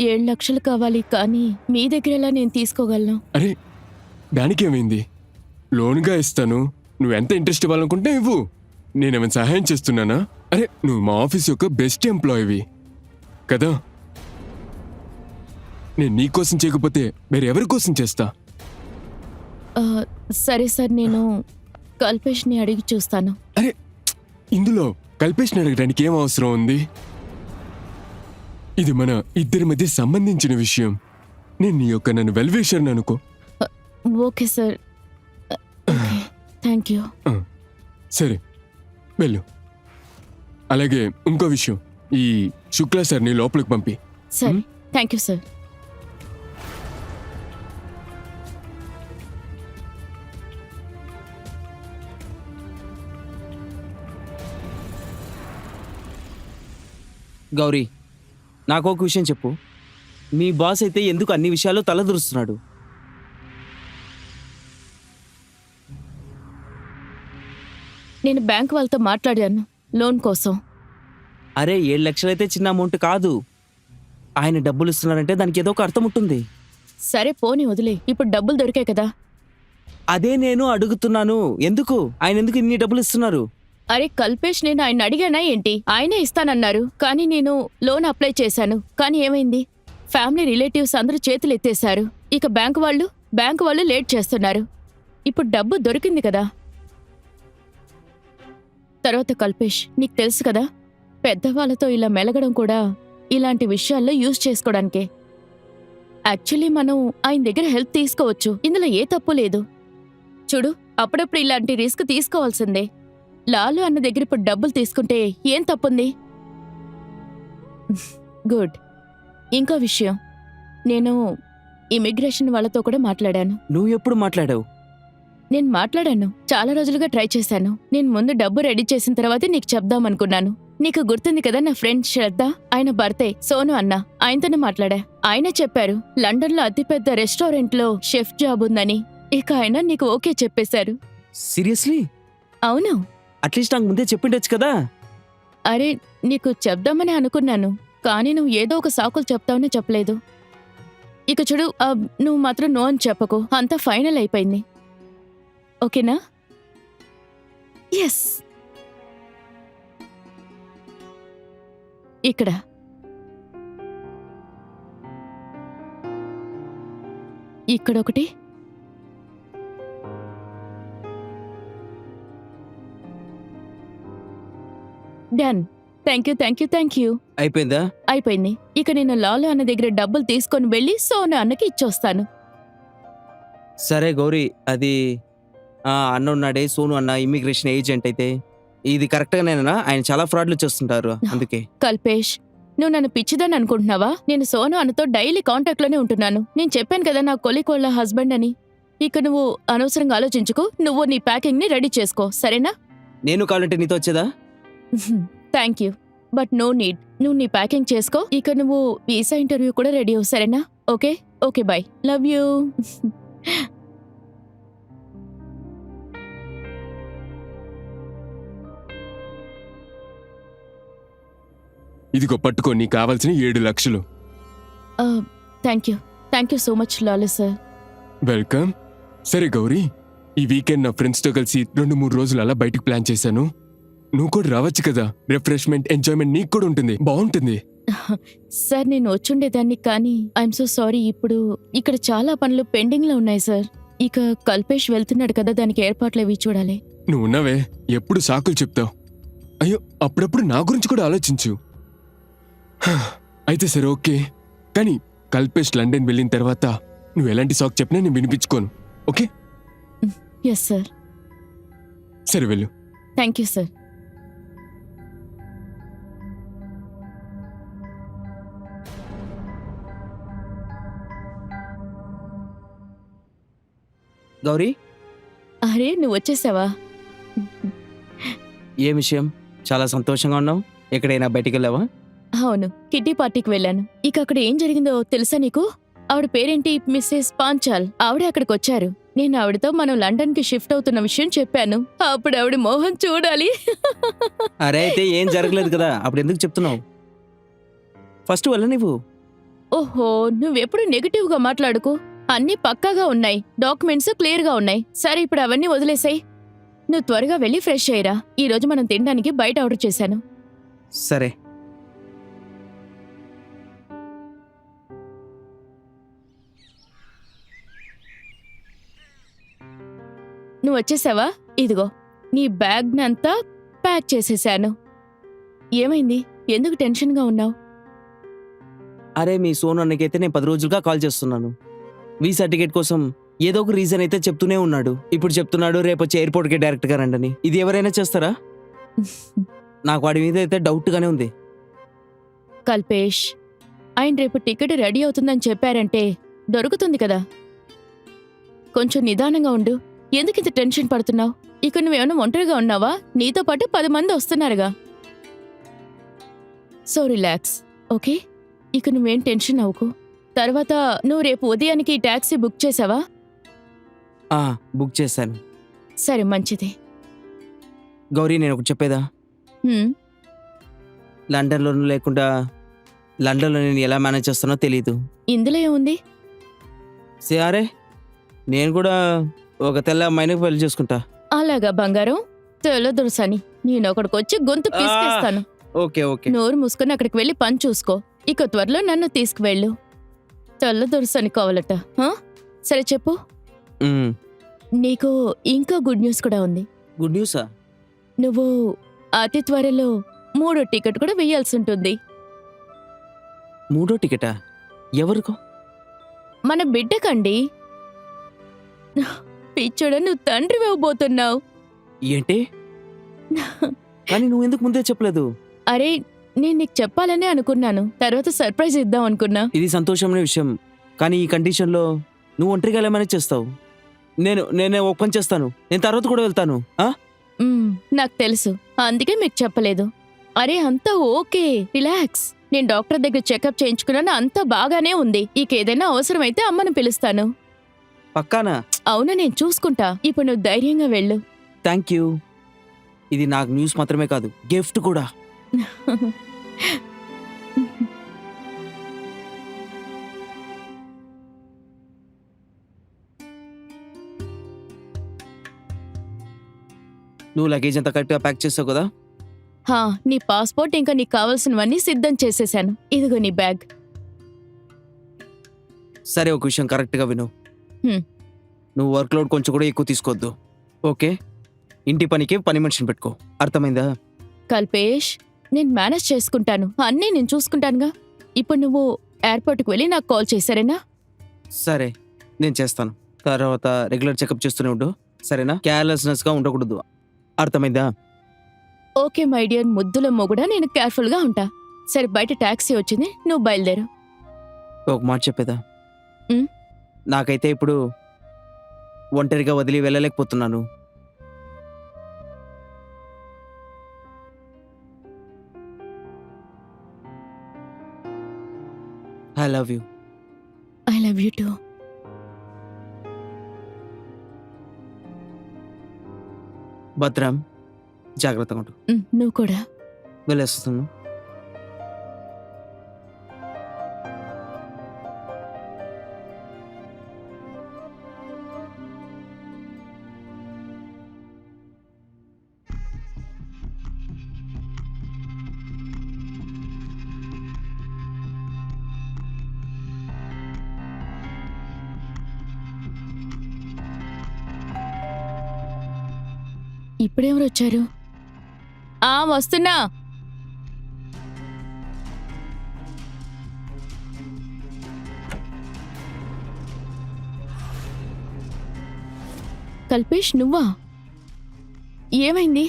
7 లక్షలు కావాలి. కానీ మీ దగ్గర ఎలా నేను తీసుకోగలను? అరే, దానికేమైంది? లోన్గా ఇస్తాను. నువ్వు ఎంత ఇంట్రెస్ట్ ఇవ్వాలనుకుంటే ఇవ్వు. నేనేమైనా సహాయం చేస్తున్నానా? అరే, నువ్వు మా ఆఫీస్ యొక్క బెస్ట్ ఎంప్లాయీవి కదా. నేను నీ కోసం చేయకపోతే వేరే ఎవరి కోసం చేస్తా? సరే సార్, నేను కల్పేష్ని అడిగి చూస్తాను. అరే, ఇందులో కల్పేష్ని అడగడానికి ఏం అవసరం ఉంది? ఇది మన ఇద్దరి మధ్య సంబంధించిన విషయం. నేను నీ యొక్క నన్ను వెల్విషర్ని అనుకో. Okay sir. Okay, thank you. సరే, వెళ్ళు. అలాగే ఇంకో విషయం, ఈ శుక్లా సార్ని లోపలికి పంపి. సరే, థ్యాంక్ యూ సార్. గౌరీ, నాకు ఒక విషయం చెప్పు. మీ బాస్ అయితే ఎందుకు అన్ని విషయాల్లో తలదూరుస్తున్నాడు? నేను బ్యాంక్ వాళ్ళతో మాట్లాడాను లోన్ కోసం. అరే, 7 లక్షలైతే చిన్న అమౌంట్ కాదు. ఆయన డబ్బులు ఇస్తున్నారంటే దానికి ఏదో ఒక అర్థం ఉంటుంది. సరే పోనీ వదిలే, ఇప్పుడు డబ్బులు దొరికాయి కదా. అదే నేను అడుగుతున్నాను, ఎందుకు ఆయన ఎందుకు ఇన్ని డబ్బులు ఇస్తున్నారు? అరే కల్పేష్, నేను ఆయన అడిగానా ఏంటి? ఆయనే ఇస్తానన్నారు. కానీ నేను లోన్ అప్లై చేశాను. కానీ ఏమైంది? ఫ్యామిలీ రిలేటివ్స్ అందరూ చేతులు ఎత్తేశారు. ఇక బ్యాంకు వాళ్ళు లేట్ చేస్తున్నారు. ఇప్పుడు డబ్బు దొరికింది కదా. తర్వాత కల్పేష్, నీకు తెలుసు కదా, పెద్దవాళ్ళతో ఇలా మెలగడం కూడా ఇలాంటి విషయాల్లో యూజ్ చేసుకోవడానికే. యాక్చువల్లీ మనం ఆయన దగ్గర హెల్ప్ తీసుకోవచ్చు, ఇందులో ఏ తప్పు లేదు. చూడు, అప్పుడప్పుడు ఇలాంటి రిస్క్ తీసుకోవాల్సిందే. లాలు అన్న దగ్గర ఇప్పుడు డబ్బులు తీసుకుంటే ఏం తప్పుంది? గుడ్. ఇంకో విషయం, నేను ఇమిగ్రేషన్ వాళ్ళతో కూడా మాట్లాడాను. నువ్వు ఎప్పుడు మాట్లాడావు? నేను మాట్లాడాను, చాలా రోజులుగా ట్రై చేశాను. నేను ముందు డబ్బు రెడీ చేసిన తర్వాతే నీకు చెప్దామనుకున్నాను. నీకు గుర్తుంది కదా, నా ఫ్రెండ్ శ్రద్ధ, ఆయన భర్తే సోను అన్న, ఆయనతోనే మాట్లాడా. ఆయనే చెప్పారు లండన్లో అతిపెద్ద రెస్టారెంట్లో షెఫ్ జాబ్ ఉందని. ఇక ఆయన నీకు ఓకే చెప్పేశారు. సీరియస్లీ? అవును. అట్లీస్ట్ నాకు ముందే చెప్పిండొచ్చు కదా. అరే, నీకు చెప్దామని అనుకున్నాను, కానీ నువ్వు ఏదో ఒక సాకులు చెప్తావని చెప్పలేదు. ఇక చూడు, నువ్వు మాత్రం నో అని చెప్పకు. అంతా ఫైనల్ అయిపోయింది, ఓకేనా? ఎస్. ఇక్కడ ఇక్కడొకటి, డన్. Thank you. అయిపోయిందా? అయిపోయింది. ఇక నేను లాలు అన్న దగ్గర డబ్బులు తీసుకొని వెళ్ళి సోను అన్నకి ఇచ్చొస్తాను. సరే గౌరీ, అది అన్న ఉన్నాడే సోను అన్న ఇమ్మిగ్రేషన్ ఏజెంట్ అయితే ఇది కరెక్ట్గానేనా? ఆయన చాలా ఫ్రాడ్లు చేస్తుంటారు అందుకే. కల్పేష్, నువ్వు నన్ను పిచ్చిదని అనుకుంటున్నావా? నేను సోను అన్నతో డైలీ కాంటాక్ట్ లోనే ఉంటున్నాను. నేను చెప్పాను కదా నా కొలీగ్ వాళ్ళ హస్బెండ్ అని. ఇక నువ్వు అనవసరంగా ఆలోచించుకో. నువ్వు నీ ప్యాకింగ్ ని రెడీ చేసుకో, సరేనా? నేను కావాలంటే నీతో వచ్చేదా? Thank you, but no need. నువ్వు నీ ప్యాకింగ్ చేసుకో. ఇక నువ్వు వీసా ఇంటర్వ్యూ కూడా రెడీ అవ్వు, సరేనా? Okay okay, bye, love you. ఇదిగో పట్టుకో, నీకు కావాల్సిన 7 లక్షలు. థ్యాంక్ యూ సో మచ్ లాలే సార్. వెల్కమ్. సరే గౌరీ, ఈ వీకెండ్ నా ఫ్రెండ్స్తో కలిసి 2-3 రోజులు అలా బయటికి ప్లాన్ చేశాను. నువ్వు కూడా రావచ్చు కదా. రిఫ్రెష్మెంట్, ఎంజాయ్మెంట్ నీకు కూడా ఉంటుంది, బాగుంటుంది. సార్ నేను వచ్చుండేదాన్ని, కానీ ఐఎమ్ సో సారీ. ఇప్పుడు ఇక్కడ చాలా పనులు పెండింగ్ లో ఉన్నాయి సార్. ఇక కల్పేష్ వెళ్తున్నాడు కదా, దానికి ఏర్పాట్లు అవి చూడాలి. నువ్వు ఉన్నావే, ఎప్పుడు సాకులు చెప్తావు. అయ్యో, అప్పుడప్పుడు నా గురించి కూడా ఆలోచించు. అయితే సరే, ఓకే. కానీ కల్పేష్ లండన్ వెళ్ళిన తర్వాత నువ్వు ఎలాంటి సాకు చెప్పినా నేను వినిపించుకోను, ఓకే? Yes sir. సరే వెళ్ళు. Thank you sir. గౌరీ, అరే నువ్వు వచ్చేసావా? ఏ విషయం? చాలా సంతోషంగా ఉన్నావు. ఎక్కడైనా బయటికి వెళ్ళావా? అవును, కిట్టి పార్టీకి వెళ్ళాను. ఇక అక్కడ ఏం జరిగిందో తెలుసా నీకు? ఆవిడ పేరేంటి, మిస్సెస్ పాంచాల్. ఆవిడ అక్కడికి వచ్చారు. నేను ఆవిడతో మనం లండన్ కి షిఫ్ట్ అవుతున్న విషయం చెప్పాను. అప్పుడు ఆవిడ మోహన్ చూడాలి. అరే అయితే ఏం జరగలేదు కదా, అప్పుడు ఎందుకు చెప్తున్నావు? ఫస్ట్ వెళ్ళ నువ్వు. ఓహో, నువ్వెప్పుడు నెగటివ్ గా మాట్లాడుకో. అన్నీ పక్కాగా ఉన్నాయి, డాక్యుమెంట్స్ క్లియర్ గా ఉన్నాయి. సరే ఇప్పుడు అవన్నీ వదిలేసాయి. నువ్వు త్వరగా వెళ్ళి ఫ్రెష్ అయ్యిరా. ఈ రోజు మనం తినడానికి బయట ఆర్డర్ చేశాను. సరే. నువ్వు వచ్చేసావా? ఇదిగో నీ బ్యాగ్ నంతా ప్యాక్ చేసేశాను. ఏమైంది? ఎందుకు టెన్షన్గా ఉన్నావు? అరే మీ సోను అన్నకైతే నేను 10 రోజులుగా కాల్ చేస్తున్నాను. వీసా టికెట్ కోసం ఏదో ఒక రీజన్ అయితే చెప్తూనే ఉన్నాడు. ఇప్పుడు చెప్తున్నాడు రేపు వచ్చి ఎయిర్పోర్ట్కి డైరెక్ట్గా రండని. ఇది ఎవరైనా చేస్తారా? నాకు వాడి మీద అయితే డౌట్గానే ఉంది. కల్పేష్, ఆయన రేపు టికెట్ రెడీ అవుతుందని చెప్పారంటే దొరుకుతుంది కదా. కొంచెం నిదానంగా ఉండు. ఎందుకు ఇంత టెన్షన్ పడుతున్నావు? ఇక నువ్వేమైనా ఒంటరిగా ఉన్నావా? నీతో పాటు 10 మంది వస్తున్నారుగా. So relax, okay? ఇక నువ్వేం టెన్షన్ అవ్వకు. తర్వాత నువ్వు రేపు ఉదయానికి టాక్సీ బుక్ చేసావా? బుక్ చేశాను. సరే, మంచిది. గౌరీ, నేను ఒకటి చెప్పేదా? హ్మ్, లండన్లోనూ లేకుండా లండన్లో నేను ఎలా మేనేజ్ చేస్తానో తెలీదు. ఇందులో ఏముంది? సరే, నేను కూడా ఒక తెల్ల అమ్మాయిని పెళ్లి చేసుకుంటా. అలాగా బంగారం? తెల్లదురుసని నేను అక్కడికొచ్చి గొంతు పిసికేస్తాను. Okay okay. నోరు మూసుకొని అక్కడికి వెళ్ళి పని చూసుకో. ఇక త్వరలో నన్ను తీసుకువెళ్ళు. తెల్లదురుసని కావాలట. సరే చెప్పు. నీకు ఇంకా గుడ్ న్యూస్ కూడా ఉంది. గుడ్ న్యూసా? నువ్వు అతి త్వరలో 3వ టికెట్ కూడా వేయాల్సి ఉంటుంది. 3వ టికెటా? ఎవరికో? మన బిడ్డకండి. పిచ్చోడ, నువ్వు తండ్రి ఇవ్వబోతున్నావు. ఏంటి? కానీ నువ్వు ఎందుకు ముందే చెప్పలేదు? అరే, నేను నీకు చెప్పాలనే అనుకున్నాను. తర్వాత సర్ప్రైజ్ ఇద్దాం అనుకున్నా. ఇది సంతోషమైన విషయం, కానీ ఈ కండిషన్లో నువ్వు ఒంటరిగా ఎలా మేనేజ్ చేస్తావు? నేనే ఒక పని చేస్తాను. నేను తర్వాత కూడా వెళ్తాను. నాకు తెలుసు, అందుకే మీకు చెప్పలేదు. అరే అంతా ఓకే, రిలాక్స్. నేను డాక్టర్ దగ్గర చెకప్ చేయించుకున్నాను, అంతా బాగానే ఉంది. ఇకేదైనా అవసరమైతే అమ్మను పిలుస్తాను. పక్కానా? అవును, నేను చూసుకుంటా. ఇప్పుడు నువ్వు ధైర్యంగా వెళ్ళు. Thank you. ఇది నాకు న్యూస్ మాత్రమే కాదు, గిఫ్ట్ కూడా. నువ్వు లగేజ్ అంతా కరెక్ట్గా ప్యాక్ చేసావు కదా? నీ పాస్పోర్ట్ ఇంకా నీకు కావాల్సినవన్నీ సిద్ధం చేసేసాను. ఇదిగో నీ బ్యాగ్. సరే, ఒక విషయం కరెక్ట్గా విను. నువ్వు వర్క్ లోడ్ కొంచెం కూడా ఎక్కువ తీసుకోవద్దు, ఓకే? ఇంటి పనికి పని మనిషిని పెట్టుకో, అర్థమైందా? కల్పేష్, నేను మేనేజ్ చేసుకుంటాను. అన్నీ నేను చూసుకుంటానుగా. ఇప్పుడు నువ్వు ఎయిర్పోర్ట్కి వెళ్ళి నాకు కాల్ చేశారేనా? సరే, నేను చేస్తాను. తర్వాత రెగ్యులర్ చెకప్ చేస్తూనే ఉండు. సరేనా? కేర్లెస్నెస్ గా ఉండకూడదు, అర్థమైందా? ఓకే మై డియర్ ముద్దుల మొగుడా, నేను కేర్ఫుల్గా ఉంటా. సరే బయట టాక్సీ వచ్చింది, నువ్వు బయలుదేరు. ఒక మాట చెప్పేదా? ఉమ్. నాకైతే ఇప్పుడు ఒంటరిగా వదిలి వెళ్ళలేకపోతున్నాను. I love you. I love you too. భద్రం, జాగ్రత్తగా ఉండు. నువ్వు కూడా. వెళ్ళేస్తున్నాను. ఇప్పుడెవరు వచ్చారు? వస్తున్నా. కల్పేష్ నువ్వా? ఏమైంది?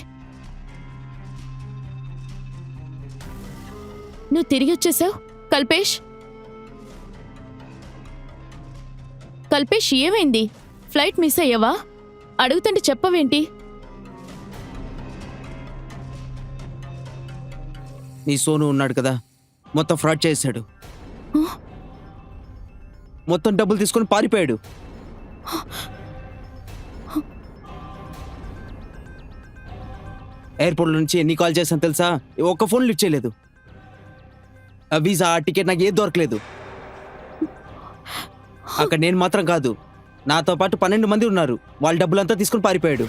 నువ్వు తిరిగి వచ్చేసావు కల్పేష్? కల్పేష్ ఏమైంది? ఫ్లైట్ మిస్ అయ్యావా? అడుగుతుంటే చెప్పవేంటి? నీ సోను ఉన్నాడు కదా, మొత్తం ఫ్రాడ్ చేశాడు. మొత్తం డబ్బులు తీసుకొని పారిపోయాడు. ఎయిర్పోర్ట్ నుంచి ఎన్ని కాల్ చేశాను తెలుసా? ఒక్క ఫోన్ లిఫ్ట్ చేయలేదు. ఆ వీసా, ఆ టికెట్ నాకు ఏది దొరకలేదు. అక్కడ నేను మాత్రం కాదు, నాతో పాటు 12 మంది ఉన్నారు. వాళ్ళ డబ్బులంతా తీసుకొని పారిపోయాడు.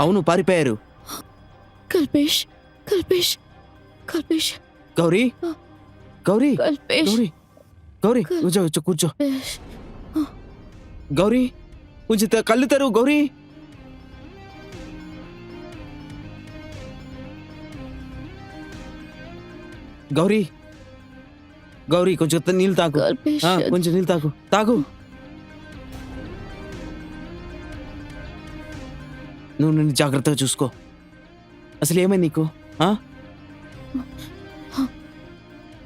అవును, పారిపోయారు. కల్పేష్ కల్పేష్ కల్పేష్ గౌరీ, గౌరీ, కల్పేష్ గౌరీ, గౌరీ, కూర్చో, కూర్చో. గౌరీ, కొంచెం కళ్ళు తెరువు గౌరీ. గౌరీ, గౌరీ, కొంచెం నీళ్ళు తాగు. కల్పేష్ కొంచెం నీళ్ళు తాగు, తాగు. నువ్వు నిన్ను జాగ్రత్తగా చూసుకో. అసలు ఏమైంది నీకు?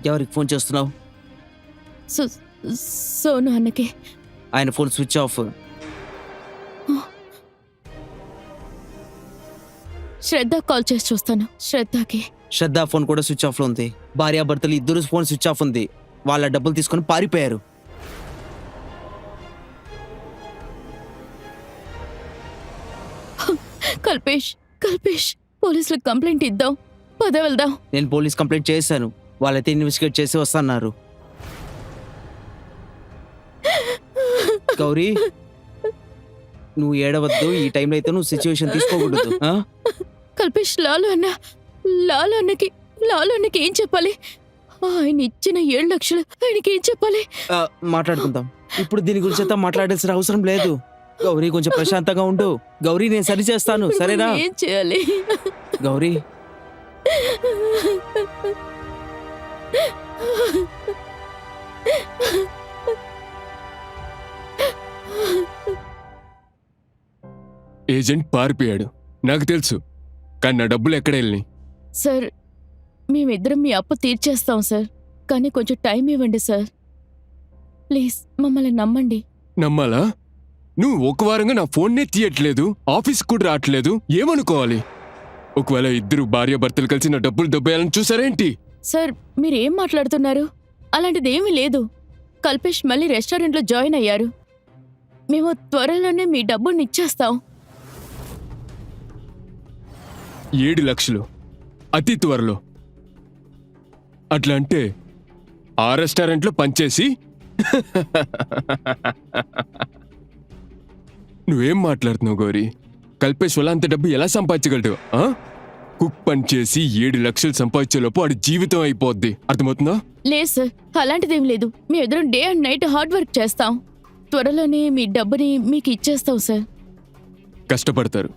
ఎవరికి ఫోన్ చేస్తున్నావు? సోను అన్నకే. ఆయన ఫోన్ స్విచ్ ఆఫ్. శ్రద్ధ కాల్ చేసి చూస్తాను. శ్రద్ధకి. శ్రద్ధ ఫోన్ కూడా స్విచ్ ఆఫ్ లో ఉంది. భార్యాభర్తలు ఇద్దరు ఫోన్ స్విచ్ ఆఫ్ ఉంది. వాళ్ళ డబ్బులు తీసుకొని పారిపోయారు. కల్పేష్ కల్పేష్ పోలీసులకు కంప్లైంట్ ఇద్దాం. పద వెళ్దాం. నేను పోలీస్ కంప్లైంట్ చేశాను. వాళ్ళైతే ఇన్వెస్టిగేట్ చేసి వస్తున్నారు. గౌరీ, నువ్వు ఏడవద్దు. ఈ టైంలో అయితే నువ్వు సిచ్యువేషన్ తీసుకోకూడదు. కల్పేష్ లాలు అన్నకి ఏం చెప్పాలి? ఆయన ఇచ్చిన 7 లక్షలు ఆయనకి ఏం చెప్పాలి? మాట్లాడుకుందాం. ఇప్పుడు దీని గురించి అంతా మాట్లాడాల్సిన అవసరం లేదు. గౌరీ, కొంచెం ప్రశాంతంగా ఉండు. గౌరీ, నేను సరి చేస్తాను, సరేనా? ఏం చేయాలి? గౌరీ, ఏజెంట్ పారిపోయాడు, నాకు తెలుసు. కానీ నా డబ్బులు ఎక్కడ వెళ్ళి? సార్, మేమిద్దరం మీ అప్పు తీర్చేస్తాం సార్. కానీ కొంచెం టైం ఇవ్వండి సార్. ప్లీజ్ మమ్మల్ని నమ్మండి. నమ్మాలా? నువ్వు ఒక వారంగా నా ఫోన్నే తీయట్లేదు, ఆఫీస్కి కూడా రావట్లేదు. ఏమనుకోవాలి? ఒకవేళ ఇద్దరు భార్యాభర్తలు కలిసి నా డబ్బులు దొబ్బేయాలని చూసారేంటి? సార్, మీరేం మాట్లాడుతున్నారు? అలాంటిదేమీ లేదు. కల్పేష్ మళ్ళీ రెస్టారెంట్లో జాయిన్ అయ్యారు. మేము త్వరలోనే మీ డబ్బుని ఇచ్చేస్తాం. 7 లక్షలు అతి త్వరలో? అట్లా అంటే ఆ రెస్టారెంట్లో పనిచేసి నువ్వేం మాట్లాడుతున్నావు గౌరీ? కల్పేష్ వల్ల అంత డబ్బు ఎలా సంపాదించగలడు? కుక్ పని చేసి 7 లక్షలు సంపాదించేలోపు వాడి జీవితం అయిపోద్ది. అర్థమవుతుందా? లేదు సార్, అలాంటిదేం లేదు. మేమిద్దరం day and night hard work చేస్తాం. త్వరలోనే మీ డబ్బుని మీకు ఇచ్చేస్తాం సార్. కష్టపడతారు.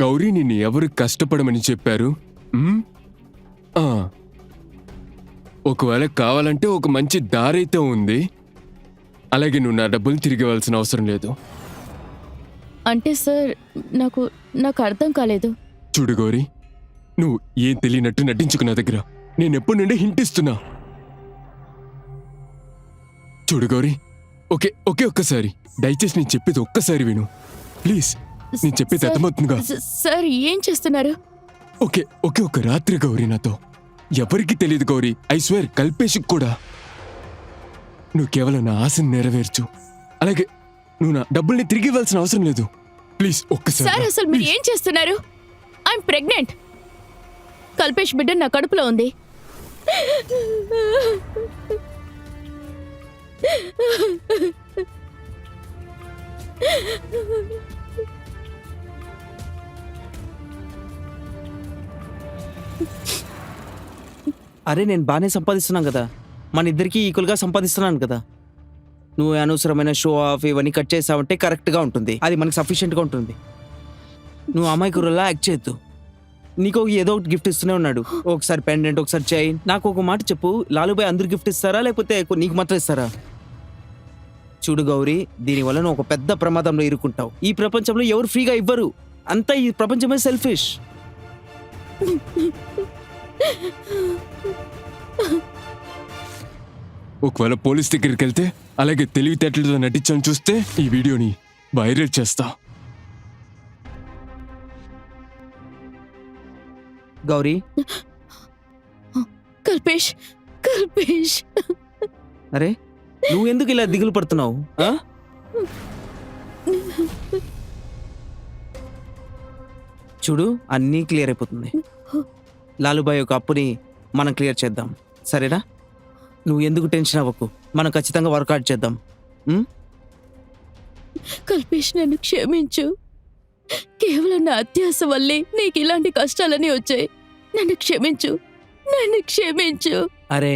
గౌరీ, నిన్ను ఎవరు కష్టపడమని చెప్పారు? ఒకవేళ కావాలంటే ఒక మంచి దారైతే ఉంది. అలాగే నువ్వు నా డబ్బులు తిరిగి ఇవ్వాల్సిన అవసరం లేదు. అంటే సార్ నాకు అర్థం కాలేదు. చూడు గౌరీ, నువ్వు ఏం తెలియనట్టు నటించుకు నా దగ్గర. నేను ఎప్పటి నుండి హింట్ ఇస్తున్నా. చూడు గౌరీ, ఒక్కసారి దయచేసి నేను చెప్పేది ఒక్కసారి విను ప్లీజ్. నేను చెప్పేది సార్, అర్థమవుతుందిగా? సార్ ఏం చేస్తున్నారు? ఒక రాత్రి గౌరీ నాతో. ఎవరికి తెలియదు గౌరీ, ఐ స్వేర్ కల్పేష్కి కూడా. నువ్వు కేవలం నా ఆశని నెరవేర్చు. అలాగే నువ్వు నా డబ్బుల్ని తిరిగి ఇవ్వాల్సిన అవసరం లేదు. ప్లీజ్ ఒక్కసారి. సార్ అసలు మీరు ఏం చేస్తున్నారు? I'm pregnant. కల్పేష్ బిడ్డ నా కడుపులో ఉంది. అరే నేను బాగానే సంపాదిస్తున్నాను కదా, మన ఇద్దరికి ఈక్వల్గా సంపాదిస్తున్నాను కదా. నువ్వు అనవసరమైన షో ఆఫ్ ఇవన్నీ కట్ చేసావంటే కరెక్ట్గా ఉంటుంది, అది మనకి సఫిషియెంట్గా ఉంటుంది. నువ్వు అమాయకురలా యాక్ట్ చేయొద్దు. నీకు ఏదో ఒకటి గిఫ్ట్ ఇస్తూనే ఉన్నాడు, ఒకసారి పెండెంట్, ఒకసారి చైన్. నాకు ఒక మాట చెప్పు, లాలుబాయ్ అందరు గిఫ్ట్ ఇస్తారా లేకపోతే నీకు మాత్రం ఇస్తారా? చూడు గౌరీ, దీనివల్ల నువ్వు ఒక పెద్ద ప్రమాదంలో ఇరుక్కుంటావు. ఈ ప్రపంచంలో ఎవరు ఫ్రీగా ఇవ్వరు, అంతా ఈ ప్రపంచమే సెల్ఫిష్. ఒకవేళ పోలీస్ దగ్గరికి వెళ్తే, అలాగే తెలివితేటలతో నటించని చూస్తే ఈ వీడియోని వైరల్ చేస్తా. గౌరీ, కల్పేష్, కల్పేష్. అరే నువ్వు ఎందుకు ఇలా దిగులు పడుతున్నావు? చూడు, అన్నీ క్లియర్ అయిపోతుంది. లాలుబాయ్ యొక్క అప్పుని మనం క్లియర్ చేద్దాం, సరేనా? నువ్వు ఎందుకు టెన్షన్ అవ్వకు, మనం ఖచ్చితంగా వర్కౌట్ చేద్దాం. కల్పేష్ నన్ను క్షమించు. కేవలం నా అత్యాస వల్లే నీకు ఇలాంటి కష్టాలని వచ్చాయి. నన్ను క్షమించు, నన్ను క్షమించు. అరే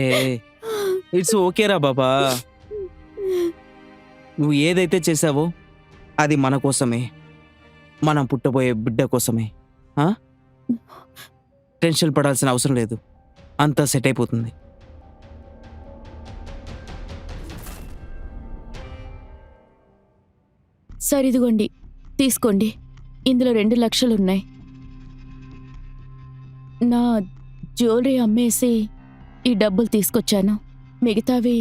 ఇట్స్ ఓకేరా బాబా, నువ్వు ఏదైతే చేసావో అది మన కోసమే, మనం పుట్టబోయే బిడ్డ కోసమే. టెన్షన్ పడాల్సిన అవసరం లేదు, అంతా సెట్ అయిపోతుంది. సరే ఇదిగోండి, తీసుకోండి. ఇందులో 2 లక్షలున్నాయి. నా జ్యువెలరీ అమ్మేసి ఈ డబ్బులు తీసుకొచ్చాను. మిగతావి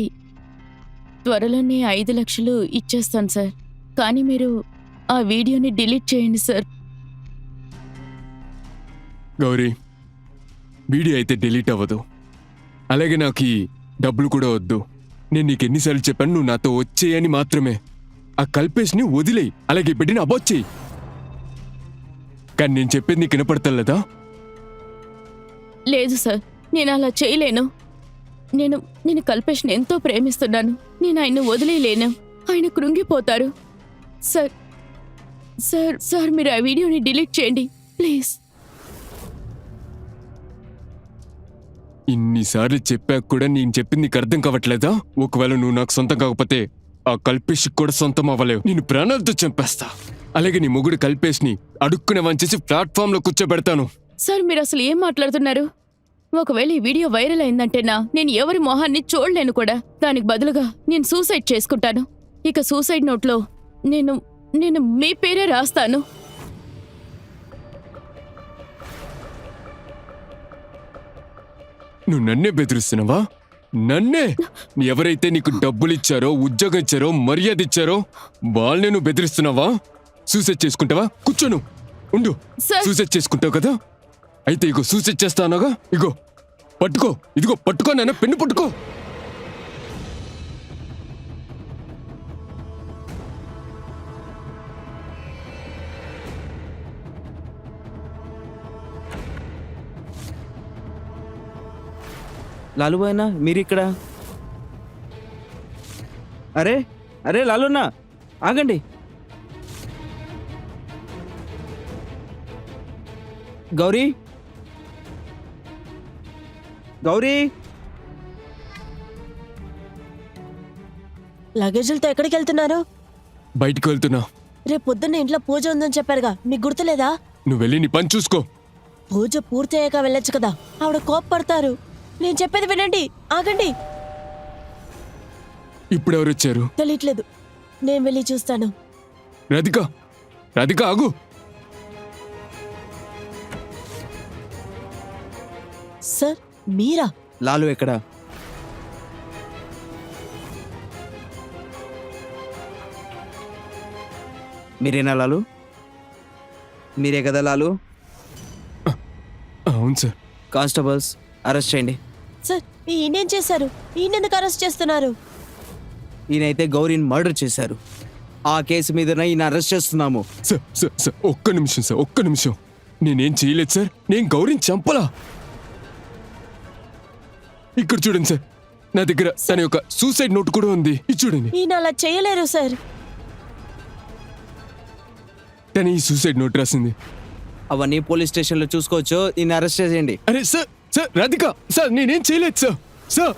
త్వరలోనే 5 లక్షలు ఇచ్చేస్తాను సార్. కానీ మీరు ఆ వీడియోని డిలీట్ చేయండి సార్. గౌరీ, వీడియో అయితే డిలీట్ అవ్వదు, అలాగే నాకు ఈ డబ్బులు కూడా వద్దు. నేను నీకు ఎన్నిసార్లు చెప్పాను, నువ్వు నాతో వచ్చేయని మాత్రమే. ఆ కల్పేష్ని వదిలేయి, అలాగే బిడ్డని అబార్ట్ చేయి. కానీ నేను చెప్పేది నీకు వినపడతలేదా? లేదు సార్, నేను అలా చేయలేను. నేను కల్పేష్ని ఎంతో ప్రేమిస్తున్నాను. నేను ఆయన్ని వదిలేయలేను, ఆయన కృంగిపోతారు. సార్ సార్ సార్ మీరు ఆ వీడియోని డిలీట్ చేయండి ప్లీజ్. ఇన్నిసార్లు చెప్పాక కూడా నేను చెప్పింది నీకు అర్థం కావట్లేదా? ఒకవేళ నువ్వు నాకు సొంతం కాకపోతే ఆ కల్పేష్కి కూడా సొంతం అవ్వలేవు. నేను ప్రాణాలతో చంపేస్తా. అలాగే నీ మొగుడు కల్పేష్ని అడుక్కునే వంచేసి ప్లాట్ఫామ్ లో కూర్చోబెడతాను. సార్ మీరు అసలు ఏం మాట్లాడుతున్నారు? ఒకవేళ ఈ వీడియో వైరల్ అయిందంటేనా నేను ఎవరి మొహాన్ని చూడలేను కూడా. దానికి బదులుగా నేను సూసైడ్ చేసుకుంటాను. ఇక సూసైడ్ నోట్లో నేను మీ పేరే రాస్తాను. నువ్వు నన్నే బెదిరిస్తున్నావా? నన్నే? ఎవరైతే నీకు డబ్బులు ఇచ్చారో, ఉద్యోగం ఇచ్చారో, మర్యాద ఇచ్చారో వాళ్ళనే నువ్వు బెదిరిస్తున్నావా? సూసైడ్ చేసుకుంటావా? కూర్చోను, ఉండు. సార్ సూసైడ్ చేసుకుంటావు కదా, అయితే ఇగో సూసైడ్ చేస్తానగా, ఇగో పట్టుకో, ఇదిగో పట్టుకో, నాన్న పెన్ను పట్టుకో. లాలుబాయ్నా మీరు ఇక్కడ? అరే అరే లాలున్నా, ఆగండి. గౌరీ, గౌరీ, లగేజీలతో ఎక్కడికి వెళ్తున్నారు? బయటికి వెళ్తున్నా. రేపు పొద్దున్న ఇంట్లో పూజ ఉందని చెప్పారుగా, మీకు గుర్తులేదా? నువ్వు వెళ్ళి నీ పని చూసుకో. పూజ పూర్తయ్యాక వెళ్ళొచ్చు కదా, ఆవిడ కోప్పడతారు. నేను చెప్పేది వినండి, ఆగండి. ఇప్పుడు ఎవరు వచ్చారు? తెలియట్లేదు, నేను వెళ్ళి చూస్తాను. రాధిక, రాధిక ఆగు. సార్ మీరా? లాలు ఎక్కడా? మీరేనా లాలు? మీరే కదా లాలు? అవును సార్. కానిస్టేబుల్స్ అరెస్ట్ చేయండి. సార్ ఈయనేం చేశారు? ఈయనెందుకు అరెస్ట్ చేస్తున్నారు? ఈయనైతే గౌరీని మర్డర్ చేశారు. ఆ కేసు మీద ఈయన అరెస్ట్ చేస్తున్నాము. సార్ సార్ సార్ ఒక్క నిమిషం సార్, ఒక్క నిమిషం. నేనేం చేయలేదు సార్, నేను గౌరీని చంపలా. ఇక్కడ చూడండి సార్, నా దగ్గర తన యొక్క సూసైడ్ నోట్ కూడా ఉంది. ఇది చూడండి. ఈయన అలా చేయలేరు సార్. తను ఈ సూసైడ్ నోట్ రాసింది. అవన్నీ పోలీస్ స్టేషన్లో చూసుకోవచ్చు. ఈయన అరెస్ట్ చేయండి. అరే సార్, సార్ రాధిక, సార్ నేనేం చేయలేదు సార్. సార్